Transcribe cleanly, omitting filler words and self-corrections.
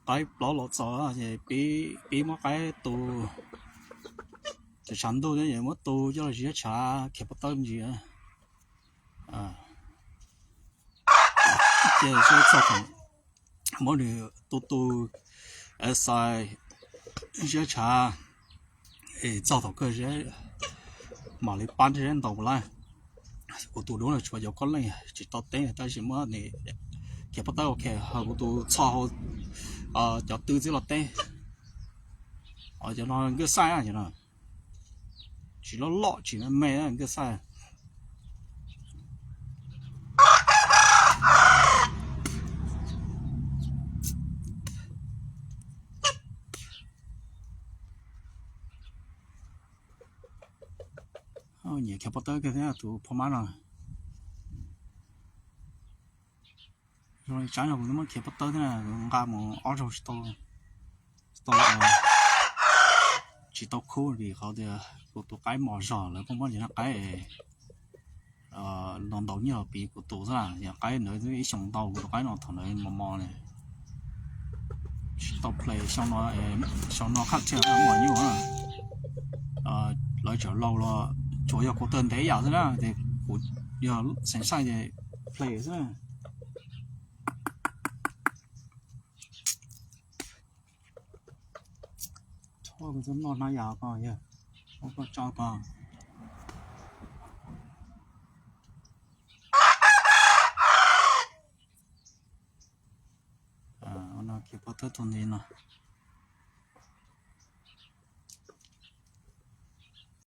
cái bỏ lọt sợ thì bị mất cái tù thì chẳng đâu đấy mất tù cho là gì trả kẹp bắt tâm gì thì sẽ sao thành mỗi người tù ở sai gì trả造头个些马里班的人到不来，我都懂了，说要可能就到等，但是么你看不到看，我都操叫丢这了等，就那个啥呀，就那，去了老去了买那个啥。你看不到个人都跑马了，说讲讲我怎么看不到的呢？俺们20到几道口里好的，我都改毛上了，我们人家改弄到鸟比我多噻，人改那这一想到我都改弄头那毛嘞，到 play 想那看起来没有来这老了。主要我等待呀是啦，这我要身上的 play 是啦。错个怎么那样个呀？我个找个。我那给不得同的呢。